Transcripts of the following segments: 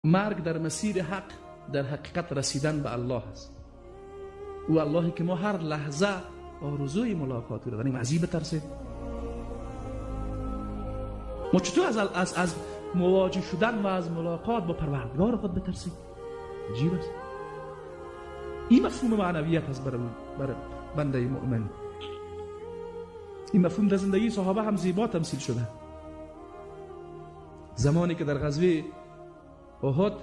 مرگ در مسیر حق در حقیقت رسیدن به الله است. او اللهی که ما هر لحظه آرزوی ملاقات رو داریم. از این بترسید. ما چطور از مواجه شدن و از ملاقات با پروردگار خود بترسید؟ عجیب است. این مفهوم معنویت است برای بنده مؤمن. این مفهوم در زندگی صحابه هم زیبا تمثیل شده. زمانی که در غزوه احد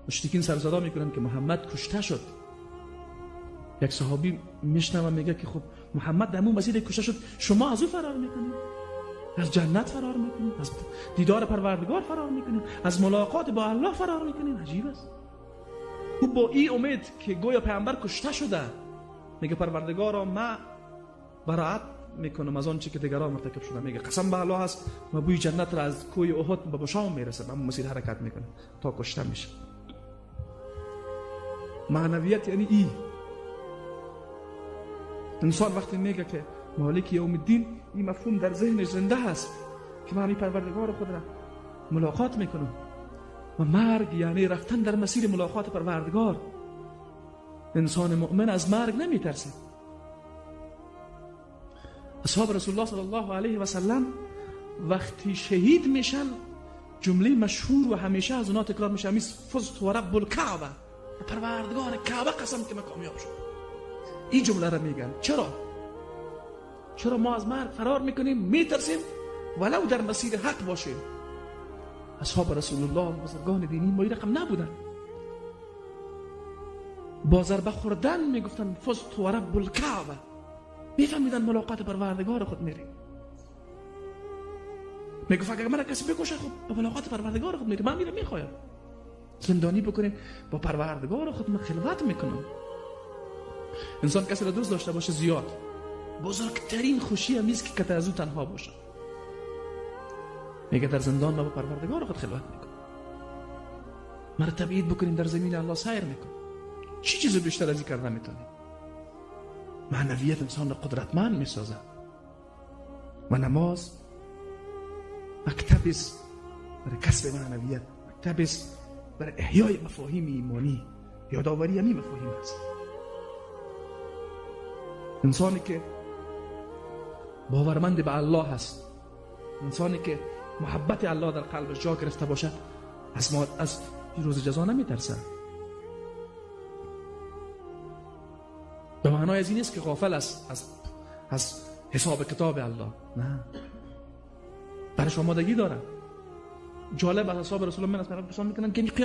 مشرکین سر صدا میکنن که محمد کشته شد، یک صحابی میشنوه میگه که خب محمد در اون مسیر کشته شد، شما از او فرار میکنید؟ از جنت فرار میکنید؟ از دیدار پروردگار فرار میکنید؟ از ملاقات با الله فرار میکنید؟ عجیب است. او با این امید که گویا پیامبر کشته شده میگه پروردگارا ما براءت میکنم از آن چی که دیگران مرتکب شدن. میگه قسم به الله است ما بوی جنت را از کوی احد به شام میرسه، اما مسیر حرکت میکنه تا کشته میشه. معنویت یعنی این. انسان وقتی میگه که مالک یوم الدین، این مفهوم در ذهنش زنده هست که من همین پروردگار خود را ملاقات میکنم و مرگ یعنی رفتن در مسیر ملاقات پروردگار. انسان مؤمن از مرگ نمیترسه. اصحاب رسول الله صلی الله علیه و سلم وقتی شهید میشن جمله مشهور و همیشه از اونها تکرار میشه همیشه فزت و رب الکعبه، پروردگار کعبه قسم که من کامیاب شد. این جمله را میگن. چرا ما از مرگ فرار میکنیم، میترسیم ولو در مسیر حق باشیم؟ اصحاب رسول الله بزرگان دینی ما این رقم نبودن. با ضربه خوردن میگفتن فزت و رب الکعبه، میفهمیدن ملاقات پروردگار خود میریم. میگفت اگر من کسی بکشه خب با ملاقات پروردگار خود میریم. من میرم میخوایم زندانی بکنیم با پروردگار خود من خلوت میکنم. انسان کسی را دوست داشته باشه زیاد، بزرگترین خوشی همیست که کته از او تنها باشه. میگه در زندان ما با پروردگار خود خلوت میکنم. مرا تبعید بکنیم در زمین الله سیر میکنم. چی چیز بیشتر از این کردن میتونیم؟ معنویت انسان را قدرتمند میسازه و نماز مکتب است برای کسب معنویت، مکتب است برای احیای مفاهیم ایمانی، یادآوری همین مفاهیم است. انسانی که باورمند به الله هست، انسانی که محبت الله در قلبش جا گرفته باشه، از روز جزا نمیترسه. به معنای از این است که غافل است از حساب کتاب الله. نه، برش آمادگی داره. جالب از اصحاب رسول الله من از طرف پرسان میکنن که